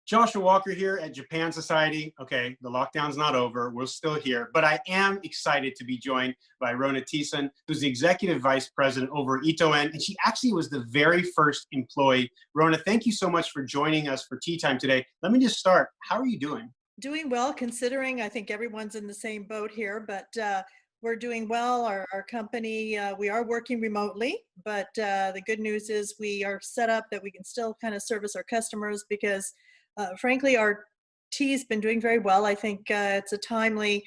Joshua Walker here at Japan Society. Okay, the lockdown's not over. We're still here, but I am excited to be joined by Rona Tison, who's the Executive Vice President over at Itoen, and she actually was the very first employee. Rona, thank you so much for joining us for Tea Time today. Let me just start. How are you doing? Doing well, considering I think everyone's in the same boat here, but we're doing well. Our company, we are working remotely, but the good news is we are set up that we can still kind of service our customers because, frankly, our tea's been doing very well. I think it's a timely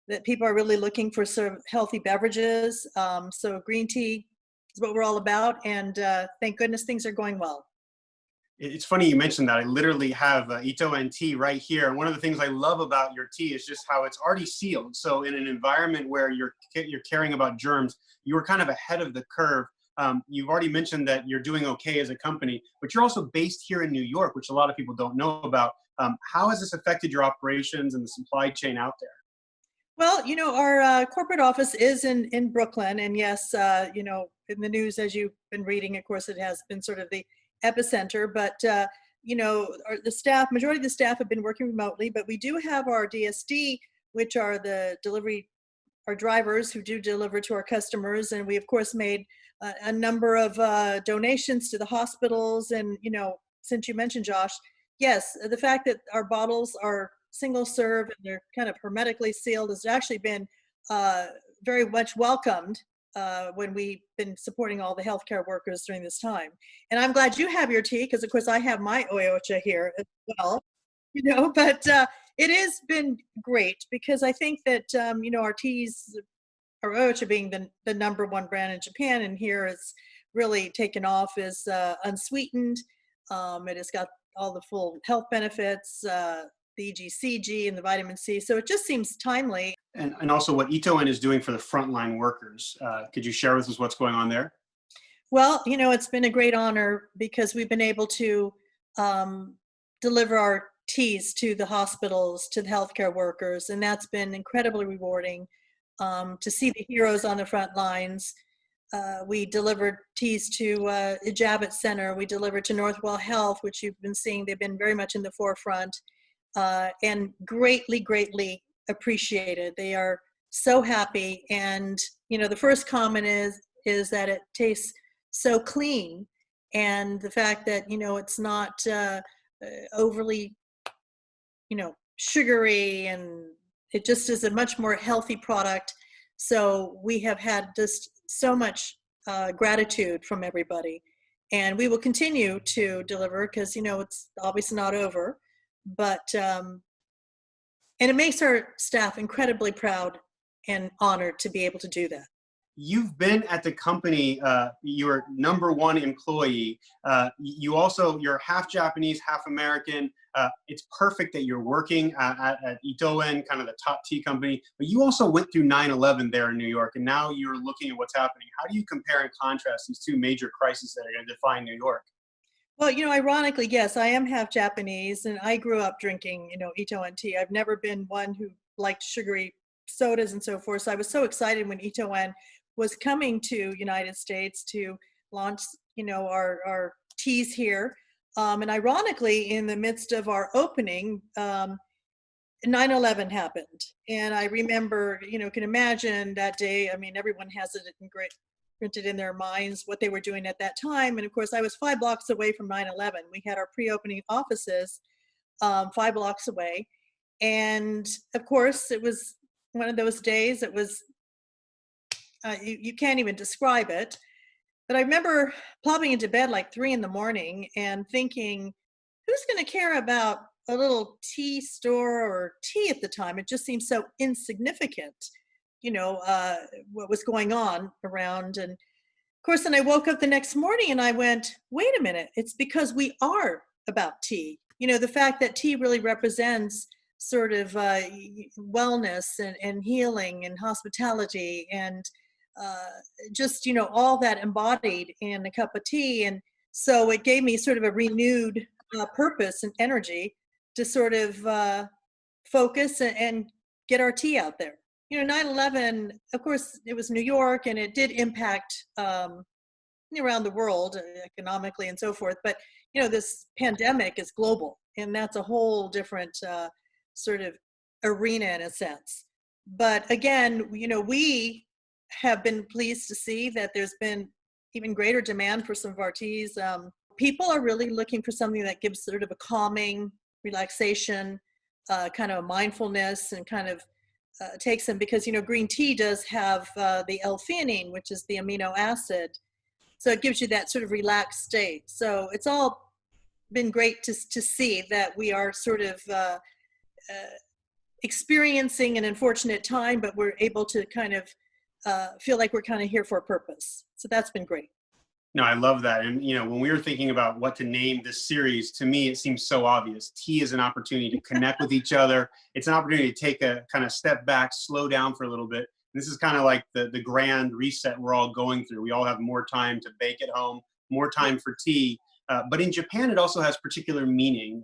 that people are really looking for sort of healthy beverages. So green tea is what we're all about, and thank goodness things are going well. It's funny you mentioned that. I literally have Itoen tea right here. And one of the things I love about your tea is just how it's already sealed. So in an environment where you're caring about germs, you were kind of ahead of the curve. You've already mentioned that you're doing okay as a company, but you're also based here in New York, which a lot of people don't know about. How has this affected your operations and the supply chain out there? Well, our corporate office is in Brooklyn, and yes, in the news as you've been reading, of course, it has been sort of the epicenter. But the staff, majority of the staff have been working remotely, but we do have our DSD, which are the delivery, our drivers who do deliver to our customers, and we of course made a number of donations to the hospitals. And since you mentioned Josh, yes, the fact that our bottles are single serve and they're kind of hermetically sealed has actually been very much welcomed when we've been supporting all the healthcare workers during this time. And I'm glad you have your tea because, of course, I have my oyocha here as well. But it has been great because I think that our teas, our oyocha being the number one brand in Japan, and here it's really taken off, is unsweetened. It has got all the full health benefits, the EGCG and the vitamin C. So it just seems timely. And also what Itoen is doing for the frontline workers. Could you share with us what's going on there? Well, it's been a great honor because we've been able to deliver our teas to the hospitals, to the healthcare workers, and that's been incredibly rewarding to see the heroes on the front lines. We delivered teas to Ijabit Center. We delivered to Northwell Health, which you've been seeing. They've been very much in the forefront and greatly, greatly appreciated. They are so happy. And, the first comment is that it tastes so clean. And the fact that, it's not overly, sugary, and it just is a much more healthy product. So we have had just so much gratitude from everybody. And we will continue to deliver because, it's obviously not over. But, and it makes our staff incredibly proud and honored to be able to do that. You've been at the company, you're number one employee. You're half Japanese, half American. It's perfect that you're working at Itoen, kind of the top tea company, but you also went through 9/11 there in New York, and now you're looking at what's happening. How do you compare and contrast these two major crises that are going to define New York? Well, ironically, yes, I am half Japanese, and I grew up drinking, Itoen tea. I've never been one who liked sugary sodas and so forth. So I was so excited when Itoen was coming to United States to launch, our teas here. And ironically, in the midst of our opening, 9/11 happened. And I remember, can imagine that day. I mean, everyone has it printed in their minds what they were doing at that time. And of course, I was 5 blocks away from 9/11. We had our pre-opening offices 5 blocks away. And of course, it was one of those days. It was, you can't even describe it. But I remember plopping into bed like 3 in the morning and thinking, who's going to care about a little tea store or tea at the time? It just seemed so insignificant, what was going on around. And of course, then I woke up the next morning and I went, wait a minute, it's because we are about tea. The fact that tea really represents sort of wellness and healing and hospitality and just, all that embodied in a cup of tea. And so it gave me sort of a renewed purpose and energy to sort of focus and get our tea out there. 9/11, of course, it was New York, and it did impact around the world economically and so forth. But, this pandemic is global. and that's a whole different sort of arena in a sense. But again, we have been pleased to see that there's been even greater demand for some of our teas. People are really looking for something that gives sort of a calming relaxation, kind of a mindfulness, and kind of takes them, because green tea does have the L-theanine, which is the amino acid, so it gives you that sort of relaxed state. So it's all been great to see that we are sort of experiencing an unfortunate time, but we're able to kind of feel like we're kind of here for a purpose. So that's been great. No, I love that. And, when we were thinking about what to name this series, to me, it seems so obvious. Tea is an opportunity to connect with each other. It's an opportunity to take a kind of step back, slow down for a little bit. This is kind of like the grand reset we're all going through. We all have more time to bake at home, more time for tea. But in Japan, it also has particular meaning.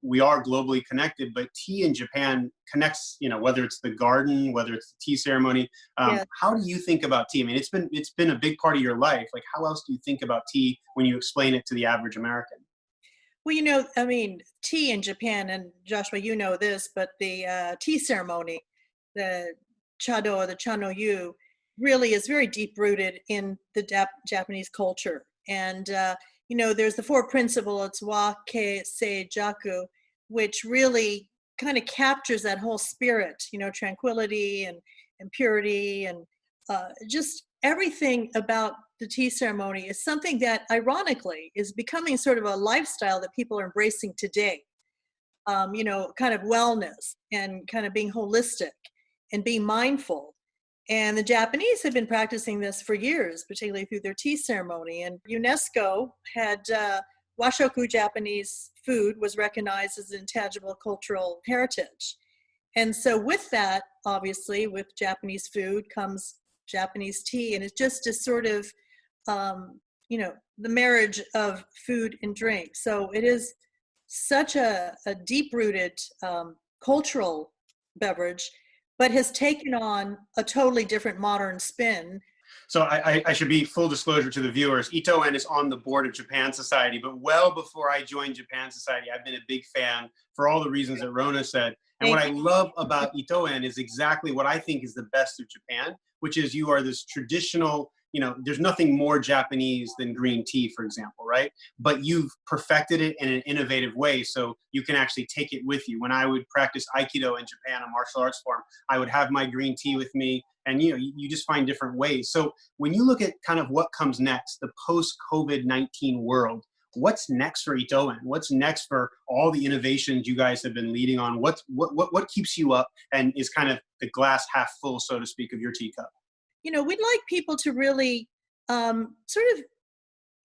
We are globally connected, but tea in Japan connects, whether it's the garden, whether it's the tea ceremony. Yes. How do you think about tea? I mean, it's been a big part of your life. Like, how else do you think about tea when you explain it to the average American? Well, I mean, tea in Japan, and Joshua, this, but the tea ceremony, the chado or the chanoyu, really is very deep rooted in the Japanese culture. And there's the four principle, it's wa, ke, se, jaku, which really kind of captures that whole spirit, tranquility and purity, and just everything about the tea ceremony is something that ironically is becoming sort of a lifestyle that people are embracing today. Kind of wellness and kind of being holistic and being mindful. And the Japanese have been practicing this for years, particularly through their tea ceremony. And UNESCO had washoku Japanese food was recognized as intangible cultural heritage. And so with that, obviously, with Japanese food comes Japanese tea. And it just is sort of, the marriage of food and drink. So it is such a deep-rooted cultural beverage, but has taken on a totally different modern spin. So I should be full disclosure to the viewers. Itoen is on the board of Japan Society, but well before I joined Japan Society, I've been a big fan for all the reasons that Rona said. And what I love about Itoen is exactly what I think is the best of Japan, which is you are this traditional, there's nothing more Japanese than green tea, for example, right? But you've perfected it in an innovative way, so you can actually take it with you. When I would practice Aikido in Japan, a martial arts form, I would have my green tea with me, and you just find different ways. So when you look at kind of what comes next, the post-COVID-19 world, what's next for Itoen? What's next for all the innovations you guys have been leading on? What keeps you up and is kind of the glass half full, so to speak, of your teacup? We'd like people to really sort of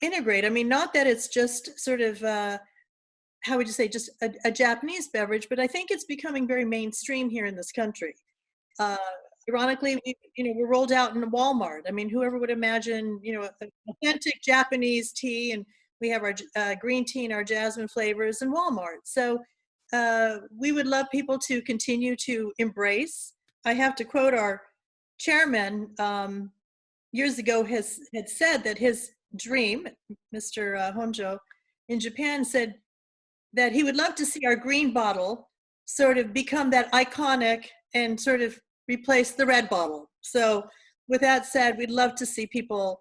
integrate. I mean, not that it's just sort of, how would you say, just a Japanese beverage, but I think it's becoming very mainstream here in this country. Ironically, we're rolled out in Walmart. I mean, whoever would imagine, authentic Japanese tea, and we have our green tea and our jasmine flavors in Walmart. So we would love people to continue to embrace. I have to quote our chairman years ago had said that his dream, Mr. Honjo in Japan, said that he would love to see our green bottle sort of become that iconic and sort of replace the red bottle. So with that said, we'd love to see people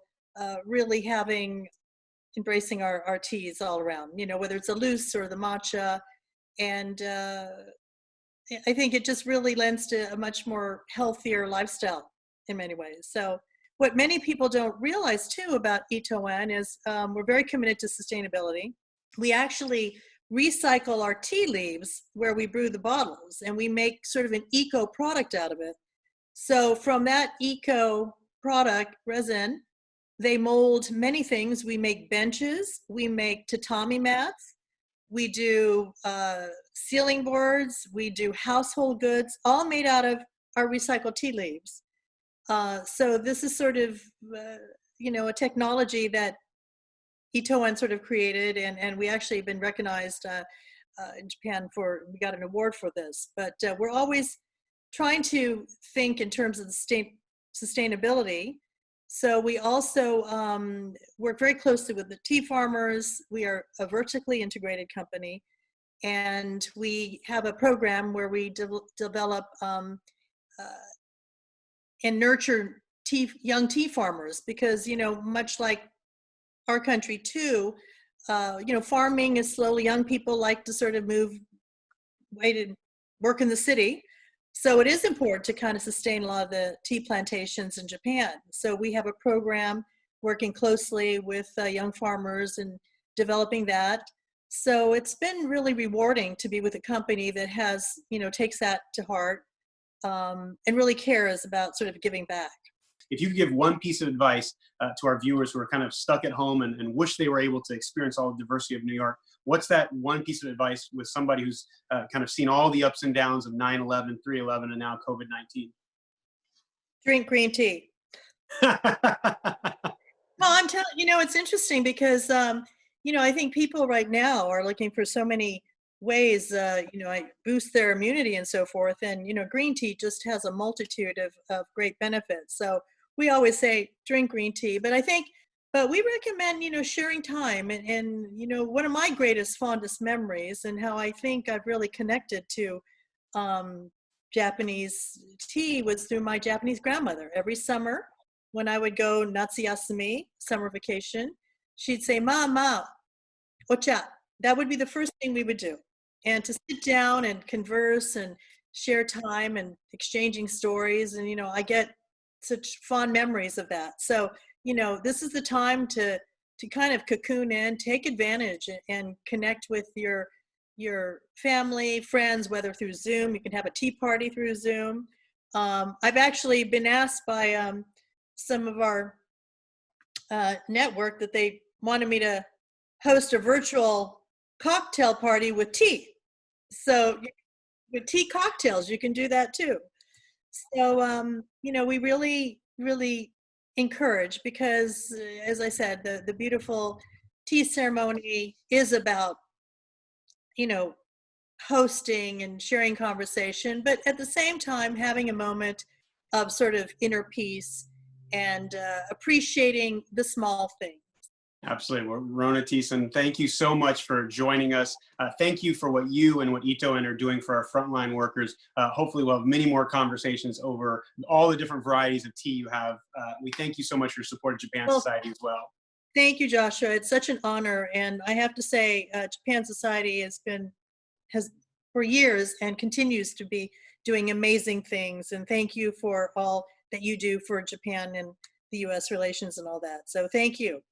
really embracing our teas all around, whether it's a loose or the matcha. And I think it just really lends to a much more healthier lifestyle in many ways. So what many people don't realize too about Itoen is we're very committed to sustainability. We actually recycle our tea leaves where we brew the bottles, and we make sort of an eco product out of it. So from that eco product resin, they mold many things. We make benches, we make tatami mats, we do ceiling boards, we do household goods, all made out of our recycled tea leaves. So this is sort of, a technology that Itoen sort of created, and we actually have been recognized in Japan we got an award for this. But we're always trying to think in terms of the sustainability. So we also work very closely with the tea farmers. We are a vertically integrated company. And we have a program where we develop and nurture young tea farmers, because, you know, much like our country too, you know, farming is slowly, young people like to sort of move away to work in the city. So it is important to kind of sustain a lot of the tea plantations in Japan. So we have a program working closely with young farmers and developing that. So it's been really rewarding to be with a company that has, you know, takes that to heart, and really cares about sort of giving back. If you could give one piece of advice to our viewers who are kind of stuck at home and wish they were able to experience all the diversity of New York, what's that one piece of advice with somebody who's kind of seen all the ups and downs of 9/11, 3/11, and now COVID-19? Drink green tea. Well, I'm telling you, know, it's interesting because, you know, I think people right now are looking for so many ways, you know, boost their immunity and so forth. And, you know, green tea just has a multitude of great benefits. So we always say drink green tea, but we recommend, you know, sharing time. And, you know, one of my greatest, fondest memories and how I think I've really connected to Japanese tea was through my Japanese grandmother. Every summer when I would go Natsuyasumi, summer vacation, she'd say, "Ma, ocha." That would be the first thing we would do. And to sit down and converse and share time and exchanging stories. And, you know, I get such fond memories of that. So, you know, this is the time to kind of cocoon in, take advantage and connect with your family, friends, whether through Zoom. You can have a tea party through Zoom. I've actually been asked by some of our network that they wanted me to host a virtual cocktail party with tea. So with tea cocktails, you can do that too. So, you know, we really, really encourage, because as I said, the beautiful tea ceremony is about, you know, hosting and sharing conversation, but at the same time, having a moment of sort of inner peace and appreciating the small things. Absolutely. Well, Rona Tison, thank you so much for joining us. Thank you for what you and what Itoen are doing for our frontline workers. Hopefully we'll have many more conversations over all the different varieties of tea you have. We thank you so much for your support of Japan Society as well. Thank you, Joshua. It's such an honor. And I have to say, Japan Society has for years and continues to be doing amazing things. And thank you for all that you do for Japan and the US relations and all that. So thank you.